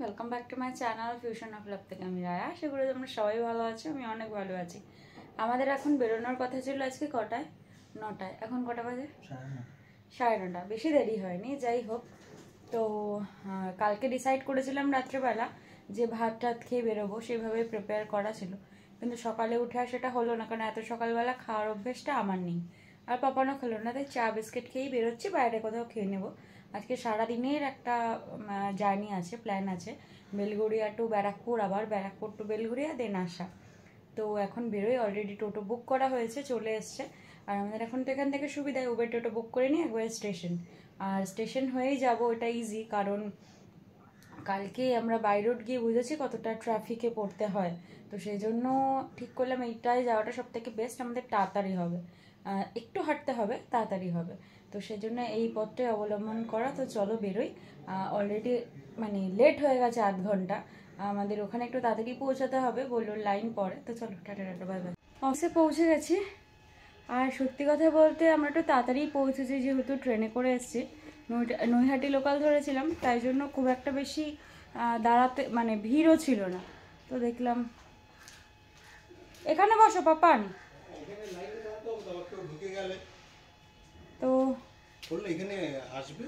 Welcome back to my channel fusion of love থেকে আমি রায়া। আশা করি তোমরা সবাই ভালো আছো, আমি অনেক ভালো আছি। আমাদের এখন বেরোনোর কথা ছিল আজকে কটায়, 9টায়। এখন কটা বাজে? 9:30। বেশি দেরি হয়নি। যাই হোক, তো কালকে ডিসাইড করেছিলাম রাত্রেবেলা যে ভাত টাত খেয়ে বেরোবো, সেইভাবে প্রিপেয়ার করা ছিল। কিন্তু সকালে উঠে আর সেটা হলো না, কারণ এত সকালবেলা খাওয়ার অভ্যেসটা আমার নেই, আর পাপানও খেলো না। তাই চা বিস্কিট খেয়েই বেরোচ্ছি, বাইরে কোথাও খেয়ে নেবো। আজকে সারাদিনের একটা জার্নি আছে, প্ল্যান আছে, বেলঘড়িয়া টু ব্যারাকপুর, আবার ব্যারাকপুর টু বেলঘড়িয়া, দেন আসা। তো এখন বেরোই, অলরেডি টোটো বুক করা হয়েছে, চলে এসছে। আর আমাদের এখন তো এখান থেকে সুবিধায় উবের টোটো বুক করে নিই একবারে স্টেশন, আর স্টেশন হয়েই যাব, ওটা ইজি। কারণ কালকে আমরা বাই রোড গিয়ে বুঝেছি কতটা ট্রাফিকে পড়তে হয়, তো সেই জন্য ঠিক করলাম এইটাই যাওয়াটা সব থেকে বেস্ট, আমাদের তাড়াতাড়ি হবে, একটু হাঁটতে হবে, তাড়াতাড়ি হবে। তো সেই জন্য এই পথটাই অবলম্বন করা। তো চলো বেরোই। অলরেডি মানে লেট হয়ে গেছে আধ ঘন্টা, আমাদের ওখানে একটু তাড়াতাড়ি পৌঁছাতে হবে, বললো লাইন পড়ে। তো চলো, টাটা টাটা, বাই বাই। অফিসে পৌঁছে গেছি। আর সত্যি কথা বলতে আমরা একটু তাড়াতাড়ি পৌঁছেছি, যেহেতু ট্রেনে করে এসেছি। নৈহাটি লোকাল ধরেছিলাম, তাই জন্য খুব একটা বেশি দাঁড়াতে মানে ভিড়ও ছিল না। তো দেখলাম এখানে বসো পাপান, তো এখানে আসবে,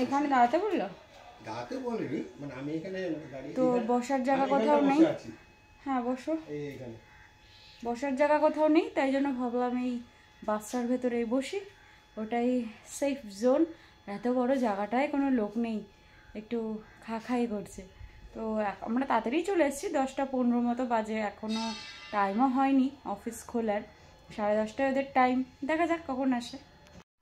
এখানে দাঁড়াতে বললো, দাঁড়াতে বলেনি, মানে আমি এখানে দাঁড়িয়ে, তো বসার জায়গা কোথাও নেই। হ্যাঁ বসো, এইখানে বসার জায়গা কোথাও নেই, তাই জন্য ভাবলাম এই বাসটার ভেতরেই বসি, ওটাই সেফ জোন। এত বড় জায়গাটায় কোনো লোক নেই, একটু খাই করছে। তো আমরা তাড়াতাড়ি চলে এসেছি, 10টা 15 মতো বাজে, এখনও টাইমও হয়নি অফিস খোলার। 10:30টায় ওদের টাইম, দেখা যাক কখন আসে।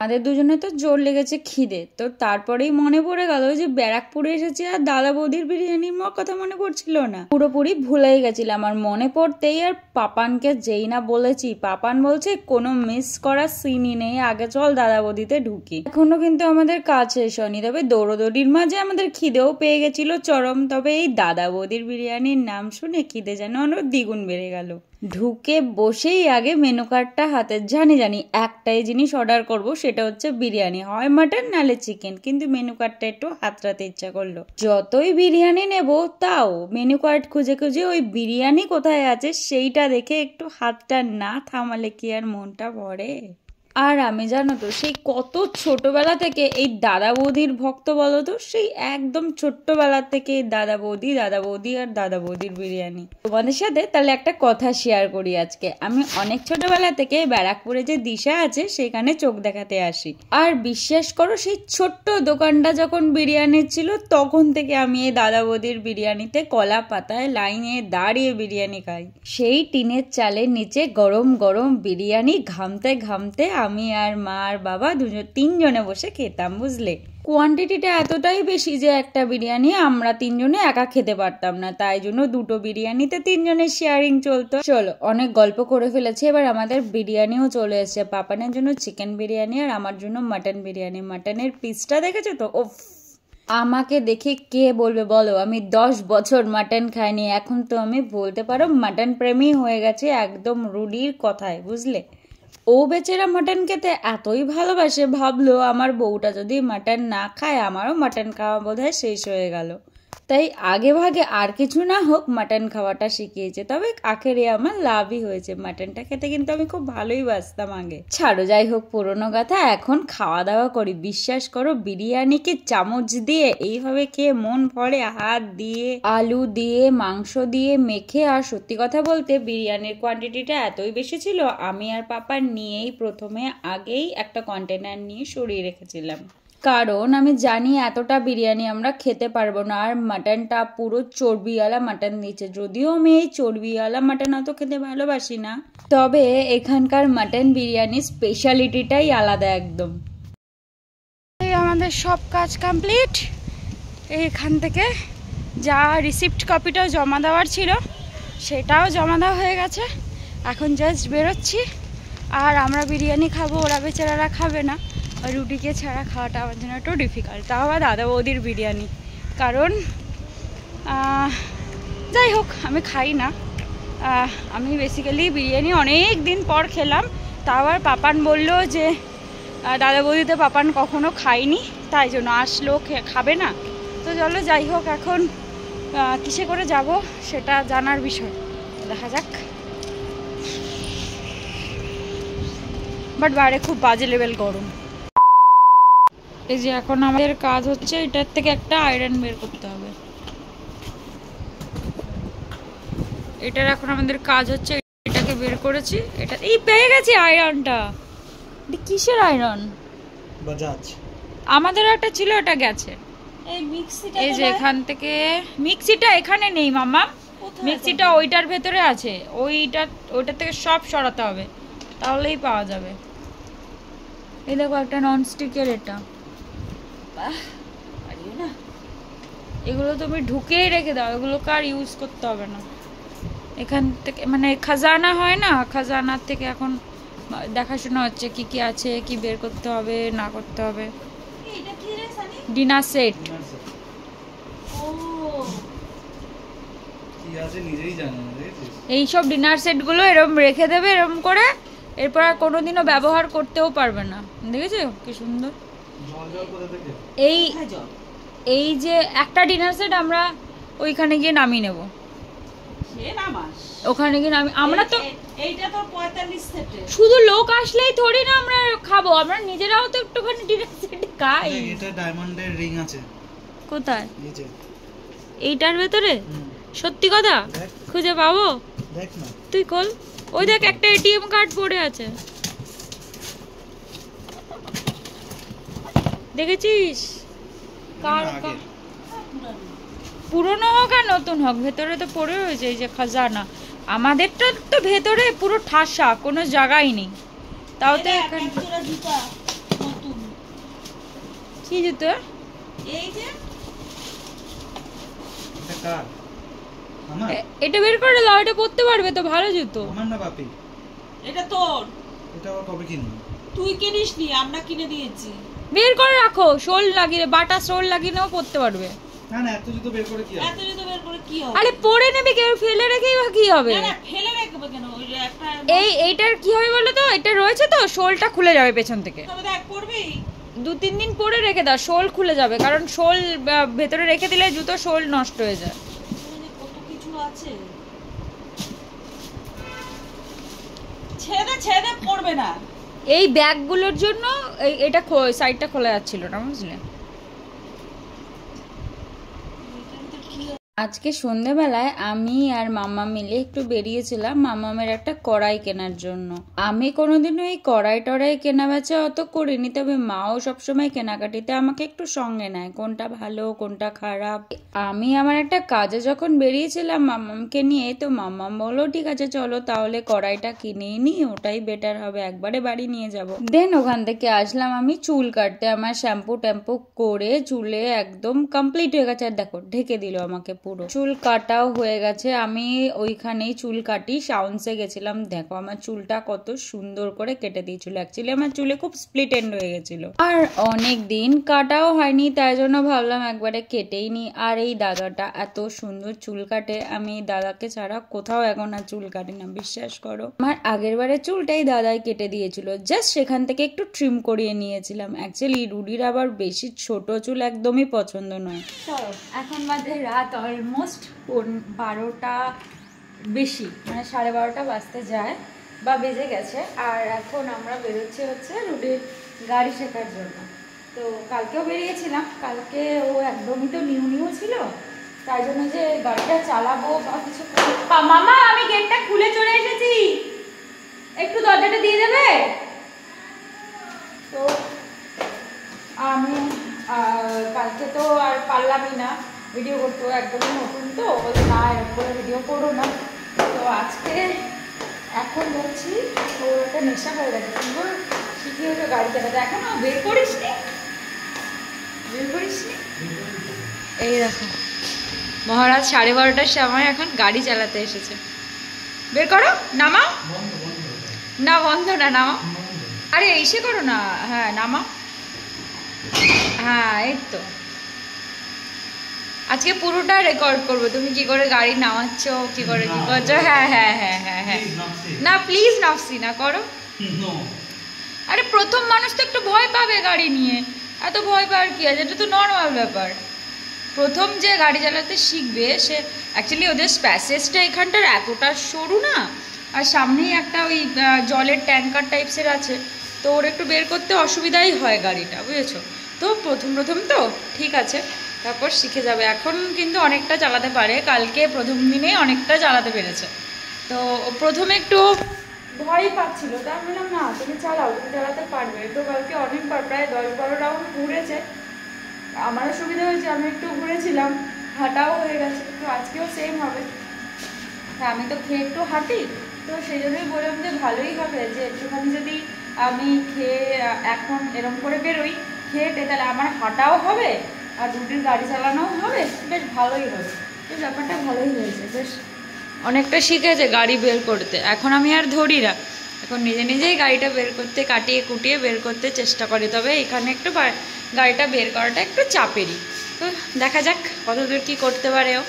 আমাদের দুজনে তো জোর লেগেছে খিদে, তো তারপরেই মনে পড়ে গেল যে ব্যারাকপুরে এসেছি আর দাদা বৌদির বিরিয়ানির কথা মনে পড়ছিল না, পুরোপুরি ভুলেই গেছিলাম। আর মনে পড়তেই আর পাপানকে যেই না বলেছি, পাপান বলছে কোনো মিস করার সিনই নেই, আগে চল দাদা বৌদিতে ঢুকি। এখনো কিন্তু আমাদের কাজ শেষ হয়নি, তবে দৌড়োদৌড়ির মাঝে আমাদের খিদেও পেয়ে গেছিল চরম। তবে এই দাদা বৌদির বিরিয়ানির নাম শুনে খিদে যেন আরো দ্বিগুণ বেড়ে গেল। ঢুকে বসেই আগে মেনু কার্ডটা হাতে, জানি একটাই জিনিস অর্ডার করব, সেটা হচ্ছে বিরিয়ানি, হয় মাটন নালে চিকেন। কিন্তু মেনু কার্ডটা একটু হাতড়াতে ইচ্ছা করলো। যতই বিরিয়ানি নেব, তাও মেনু কার্ড খুঁজে খুঁজে ওই বিরিয়ানি কোথায় আছে সেইটা দেখে একটু হাতটা না থামালে কি আর মনটা ভরে। আর আমি জানো তো সেই কত ছোটবেলা থেকে এই দাদা বৌদির ভক্ত, বলো তো, সেই একদম ছোট্টবেলা থেকে দাদা বৌদি আর দাদা বৌদির বিরিয়ানি। তোমাদের সাথে তাহলে একটা কথা শেয়ার করি আজকে। আমি অনেক ছোটবেলা থেকে ব্যারাকপুরে যে দিশা আছে সেখানে চোখ দেখাতে আসি, আর বিশ্বাস করো সেই ছোট্ট দোকানটা যখন বিরিয়ানির ছিল, তখন থেকে আমি এই দাদা বৌদির বিরিয়ানিতে কলা পাতায় লাইনে দাঁড়িয়ে বিরিয়ানি খাই। সেই টিনের চালের নিচে গরম গরম বিরিয়ানি ঘামতে ঘামতে আমি আর মা আর বাবা তিনজনে বসে খেতাম, বুঝলে। কোয়ান্টিটিটা এতটাই বেশি যে একটা বিরিয়ানি আমরা তিনজনে একা খেতে পারতাম না, তাই জন্য দুটো বিরিয়ানিতে তিনজনের শেয়ারিং চলতো। চলো, অনেক গল্প করে ফেলেছি, এবার আমাদের বিরিয়ানিও চলে এসেছে। পাপানের জন্য চিকেন বিরিয়ানি আর আমার জন্য মাটন বিরিয়ানি। মাটনের পিসটা দেখেছো তো, ওফ, আমাকে দেখে কে বলবে বলো আমি 10 বছর মাটন খাইনি। এখন তো আমি বলতে পারো মাটন প্রেমী হয়ে গেছে, একদম রুডির কথায়, বুঝলে। ও বেচারা মাটন খেতে এতই ভালোবাসে, ভাবলো আমার বউটা যদি মাটন না খায়, আমারও মাটন খাওয়া বোধহয় শেষ হয়ে গেল। তাই আগে ভাগে আর কিছু না হোক মাটন খাওয়াটা শিখিয়েছে। তবে আখেরে আমার লাভই হয়েছে, মাটনটা খেতে কিন্তু আমি খুব ভালোই বাসতাম আগে। ছাড়ো, যাই হোক, পুরোনো কথা। এখন খাওয়া দাওয়া করি। বিশ্বাস করো, বিরিয়ানিকে চামচ দিয়ে এইভাবে খেয়ে মন ভরে, হাত দিয়ে, আলু দিয়ে, মাংস দিয়ে মেখে। আর সত্যি কথা বলতে বিরিয়ানির কোয়ান্টিটিটা এতই বেশি ছিল, আমি আর পাপা নিয়েই প্রথমে আগেই একটা কন্টেনার নিয়ে সরিয়ে রেখেছিলাম, কারণ আমি জানি এতটা বিরিয়ানি আমরা খেতে পারবো না। আর মাটনটা পুরো চর্বিওয়ালা মাটন দিয়েছে, যদিও আমি এই চর্বিওয়ালা মাটন অত খেতে ভালোবাসি না, তবে এখানকার মাটন বিরিয়ানির স্পেশালিটিটাই আলাদা একদম। এই আমাদের সব কাজ কমপ্লিট। এইখান থেকে যা রিসিপ্ট কপিটাও জমা দেওয়ার ছিল সেটাও জমা দেওয়া হয়ে গেছে। এখন জাস্ট বেরোচ্ছি, আর আমরা বিরিয়ানি খাবো, ওরা বেচারারা খাবে না। রুটিকে ছাড়া খাওয়াটা আমার জন্য একটু ডিফিকাল্ট, তাও আবার দাদা বৌদির বিরিয়ানি। কারণ যাই হোক, আমি খাই না, আমি বেসিক্যালি বিরিয়ানি অনেক দিন পর খেলাম। তা আবার পাপান বললো যে দাদা বৌদিতে পাপান কখনো খাইনি, তাই জন্য আসলো খাবে না। তো চলো, যাই হোক, এখন কিসে করে যাব সেটা জানার বিষয়, দেখা যাক। বাট বাইরে খুব বাজে লেভেল গরম। এই যে এখন আমাদের কাজ হচ্ছে এটার থেকে একটা আয়রন বের করতে হবে। এটার এখন আমাদের কাজ হচ্ছে, এটাকে বের করেছি, এটা এই পেয়ে গেছি আয়রনটা। কিসের আয়রন? বাজাজ। আমাদের একটা ছিল, এটা গেছে। এই মিক্সিটা, এই যে এখান থেকে মিক্সিটা এখানে নেই মামা, মিক্সিটা ওইটার ভেতরে আছে, ওইটা থেকে সব সরাতে হবে, তাহলেই পাওয়া যাবে। এই দেখো একটা ননস্টিকের, এটা না এগুলো তুমি ঢুকেই রেখে দাও, এগুলোকে আর ইউজ করতে হবে না। এখান থেকে মানে খাজানা হয় না, খাজানার থেকে এখন দেখাশোনা হচ্ছে কি কি আছে, কি বের করতে হবে না করতে হবে। এটা কি রে সানি? Dinner set. ও কি আছে নিজেই জানো না, দেখেছিস? এইসব ডিনার সেটগুলো এরকম রেখে দেবে এরকম করে, এরপর আর কোনোদিনও ব্যবহার করতেও পারবে না। দেখেছো কি সুন্দর? জল জল কোথা থেকে? এই কোথায় জল? এই যে একটা ডিনার সেট আমরা ওইখানে গিয়ে নামিয়ে নেব, সে নামাস ওখানে গিয়ে আমরা তো এইটা তো 45 সেটে। শুধু লোক আসলেই থোড়ি না আমরা খাবো, আমরা নিজেরাও তো একটুখানি ডিনার সেট খাই। এটা ডায়মন্ডের রিং আছে। কোথায়? এই যে এইটার ভেতরে? সত্যি কথা? দেখ খুঁজে পাবো? দেখ না। তুই খোল। ওই দেখ একটা এটিএম কার্ড পড়ে আছে, দেখেছিস? কার আগের। পুরনো হোক আর নতুন হোক, ভেতরে তো পড়ে রয়েছে এই যে খাজানা। আমাদেরটা তো ভেতরে পুরো ঠাসা, কোনো জায়গাই নেই, তাও তো এখানে। এক জোড়া জুতা নতুন। কি জুতো? এই যে এটা কার? আমার? এটা বের করে দাও, এটা পরতে পারবে তো, ভালো জুতো। আমার না বাপি? এটা তোর, এটা আবার কবে কিনলি? তুই কিনিসনি, আমরা কিনে দিয়েছি। বের করে রাখো, শোল লাগিয়ে, বাটা শোল লাগিয়ে নাও, পরতে পারবে। না না, এত জুতো বের করে কি হবে? এত জুতো বের করে কি হবে? আরে পরে নেবে, কেউ ফেলে রেখেই বা কি হবে? না না, ফেলে রাখবে কেন? ওই যে একটা এইটার কি হবে বলো তো, এটা রয়েছে তো, শোলটা খুলে যাবে পেছন থেকে। তবে দেখ পড়বি। 2-3 দিন পরে রেখে দাও, শোল খুলে যাবে, কারণ শোল ভেতরে রেখে দিলে জুতো শোল নষ্ট হয়ে যায়। মানে কত কিছু আছে। ছেড়ে পড়বে না। এই ব্যাগগুলোর জন্য এটা সাইডটা খোলা যাচ্ছিল না, বুঝলে? আজকে সন্ধ্যেবেলায় আমি আর মাম্মা মিলে একটু বেরিয়েছিলাম মাম্মামের একটা কড়াই কেনার জন্য। আমি কোনোদিনও এই কড়াই টড়াই কেনা বেচা অত করিনি, তবে মাও সবসময় কেনাকাটিতে আমাকে একটু সঙ্গে নেয়, কোনটা ভালো কোনটা খারাপ। আমি আমার একটা কাজে যখন বেরিয়েছিলাম মাম্মামকে নিয়ে, তো মাম্মাম বললো ঠিক আছে চলো তাহলে কড়াইটা কিনেই নি, ওটাই বেটার হবে, একবারে বাড়ি নিয়ে যাব। দেন ওখান থেকে আসলাম আমি চুল কাটতে, আমার শ্যাম্পু ট্যাম্পু করে চুলে একদম কমপ্লিট হয়ে গেছে। আর দেখো ঢেকে দিল আমাকে পুরো, চুল কাটাও হয়ে গেছে। আমি ওইখানেই চুল কাটি, শাউন্সে গেছিলাম, দেখো আমার চুলটা কত সুন্দর করে কেটে দিয়েছিল। অ্যাকচুয়ালি আমার চুলে খুব স্প্লিট এন্ড হয়ে গেছিল, আর অনেক দিন কাটাও হয়নি, তাই জন্য ভাবলাম একবারে কেটেই নি। আর এই দাদাটা এত সুন্দর চুল কাটে, আমি এই দাদাকে ছাড়া কোথাও এখন আর চুল কাটি না, বিশ্বাস করো। আমার আগের বারে চুলটাই দাদাই কেটে দিয়েছিল, জাস্ট সেখান থেকে একটু ট্রিম করিয়ে নিয়েছিলাম। অ্যাকচুয়ালি রুডির আবার বেশি ছোট চুল একদমই পছন্দ নয়। চলো এখন বাজে রাত অলমোস্ট 12টা বেশি, মানে 12:30 বাজতে যায় বা বেজে গেছে। আর এখন আমরা বেরোচ্ছি হচ্ছে রুডির গাড়ি শেখার জন্য। তো কালকেও বেরিয়েছিলাম, কালকে ও একদমই তো নিউ ছিল, তাই জন্য যে গাড়িটা চালাবো বা কিছু। মামা আমি গেটটা খুলে চলে এসেছি, একটু দরজাটা দিয়ে দেবে? তো আমি কালকে তো আর পারলামই না ভিডিও করতে, একদমই নতুন তো, বলে না এরকম করে ভিডিও করো না। তো আজকে এখন বলছি ওর একটা নেশা হয়ে গেছে, সুন্দর শিখিয়ে হলো গাড়ি চালাতে। এখনো বের করিসনি? এই দেখো মহারাজ 12:30টার সময় এখন গাড়ি চালাতে এসেছে। বের করো, নামাও। না বন্ধ না, নামাও। আরে এসে করো না, হ্যাঁ নামাও। হ্যাঁ এই তো, আজকে পুরোটা রেকর্ড করবো, তুমি কি করে গাড়ি নামাচ্ছ, কি করে কি করছো। হ্যাঁ হ্যাঁ হ্যাঁ হ্যাঁ হ্যাঁ, না প্লিজ নফসি না করো। আরে প্রথম মানুষ তো একটু ভয় পাবে গাড়ি নিয়ে, এত ভয় পাওয়ার কি আছে, এটা তো নর্মাল ব্যাপার। প্রথম যে গাড়ি চালাতে শিখবে সে অ্যাকচুয়ালি ওদের স্প্যাসেজটা এখানটার এতটা সরু না, আর সামনেই একটা ওই জলের ট্যাঙ্কার টাইপসের আছে, তো ওর একটু বের করতে অসুবিধাই হয় গাড়িটা, বুঝেছো? তো প্রথম তো ঠিক আছে, তারপর শিখে যাবে। এখন কিন্তু অনেকটা চালাতে পারে, কালকে প্রথম দিনে অনেকটা চালাতে পেরেছে। তো প্রথমে একটু ভয় পাচ্ছিল, তা আমি বললাম না তুমি চালাও, তুমি চালাতে পারবে। তো কালকে অনেকবার প্রায় 10-12 রাউন্ড ঘুরেছে, আমারও সুবিধা হয়েছে, আমি একটু ঘুরেছিলাম, হাঁটাও হয়ে গেছে। তো আজকেও সেম হবে। হ্যাঁ আমি তো খেয়ে একটু হাঁটি, তো সেই জন্যই বললাম যে ভালোই হবে যে একটুখানি যদি আমি খেয়ে এখন এরকম করে বেরোই খেয়েটে, তাহলে আমার হাঁটাও হবে আর রুটির গাড়ি চালানোও হবে, বেশ ভালোই হবে। তো ব্যাপারটা ভালোই হয়েছে, বেশ অনেকটা শিখেছে গাড়ি বের করতে। এখন আমি আর ধরি না, এখন নিজেই গাড়িটা বের করতে কাটিয়ে কুটিয়ে বের করতে চেষ্টা করি। তবে এখানে একটু গাড়িটা বের করাটা একটু চাপেরই। তো দেখা যাক কতদূর কী করতে পারে ও।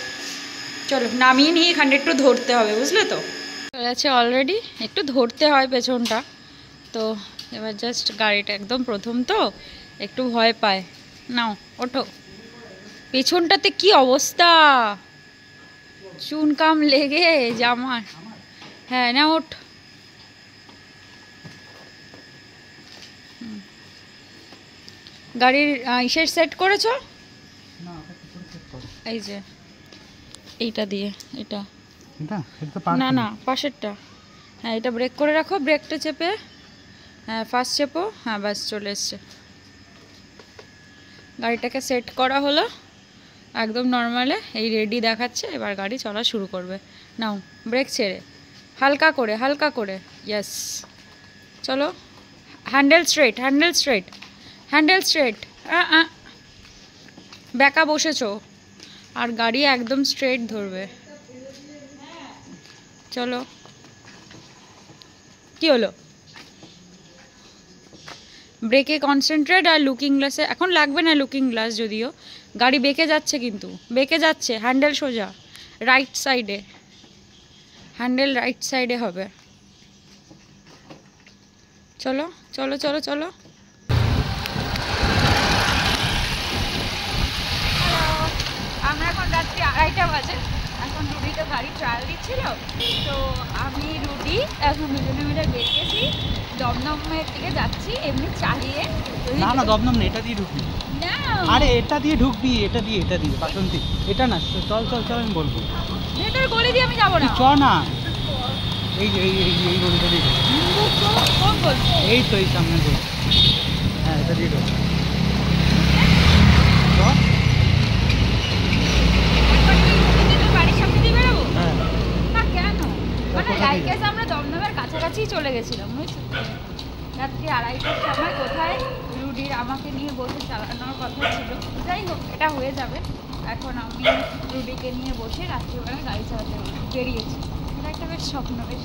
চলো নামিয়ে নিয়ে এখানে একটু ধরতে হবে, বুঝলে তো? চলে আছে অলরেডি, একটু ধরতে হয় পেছনটা। তো এবার জাস্ট গাড়িটা একদম প্রথম তো একটু ভয় পায়। নাও ওঠো। পেছনটাতে কি অবস্থা, চুনকাম লেগে জামার। হ্যাঁ না ওঠ। গাড়ির ইসের সেট করেছো? এই যে এইটা দিয়ে, এটা না না পাশেরটা। হ্যাঁ এটা ব্রেক করে রাখো, ব্রেকটা চেপে, হ্যাঁ ফার্স্ট চেপো, হ্যাঁ বাস চলে এসছে। গাড়িটাকে সেট করা হলো একদম নর্মালে, এই রেডি দেখাচ্ছে, এবার গাড়ি চলা শুরু করবে। নাও ব্রেক ছেড়ে হালকা করে, ইয়েস চলো। হ্যান্ডেল স্ট্রেট, ব্যাকা বসেছো, আর গাড়ি একদম স্ট্রেট ধরবে। চলো, কি হলো? ব্রেকে কনসেন্ট্রেট আর লুকিং গ্লাসে, এখন লাগবে না লুকিং গ্লাস, যদিও গাড়ি বেঁকে যাচ্ছে, কিন্তু বেঁকে যাচ্ছে। হ্যান্ডেল সোজা, রাইট সাইডে, হ্যান্ডেল রাইট সাইডে হবে। চলো আমরা এখন রাত্রি 2:30 বাজে। এখন রুডিকে গাড়ি ট্রায়াল দিচ্ছিল, তো আমি রুডি এখন দুজনে মিলে বেরিয়েছি, দমদমের দিকে যাচ্ছি এমনি চালিয়ে। না দমদম না, এটা দিয়ে ঢুকবি। আরে এটা দিয়ে ঢুকবি, এটা দিয়ে বাসন্তী, এটা না। চল আমি বলবো ভেতর গলি দিয়ে আমি যাবো না। চ না, এই গলিটা দিয়ে কোন গলি? এই তো এই সামনে গলি। হ্যাঁ এটা দিয়ে ঢুক। বাড়ির সামনে দিয়ে বেরোবো হ্যাঁ না কেন? মানে লাইকেস আমরা দমদমের কাছাকাছি চলে গেছিলাম, বুঝছো? রাত্রি 2:30টার সময় কোথায় রুডির আমাকে নিয়ে বসে চালানোর কথা ছিল। যাই হোক এটা হয়ে যাবে। এখন আমি রুডিকে নিয়ে বসে রাত্রিবেলা গাড়ি চালাতে বেরিয়েছি। এটা একটা বেশ স্বপ্ন, বেশ।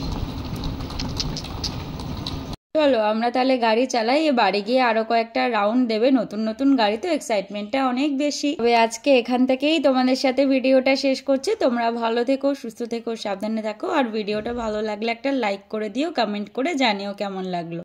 চলো আমরা তাহলে গাড়ি চালাই, বাড়ি গিয়ে আরো কয়েকটা রাউন্ড দেবে। নতুন গাড়ি তো এক্সাইটমেন্টটা অনেক বেশি। তবে আজকে এখান থেকেই তোমাদের সাথে ভিডিওটা শেষ করছি। তোমরা ভালো থেকো, সুস্থ থেকো, সাবধানে থাকো। আর ভিডিওটা ভালো লাগলে একটা লাইক করে দিও, কমেন্ট করে জানিও কেমন লাগলো।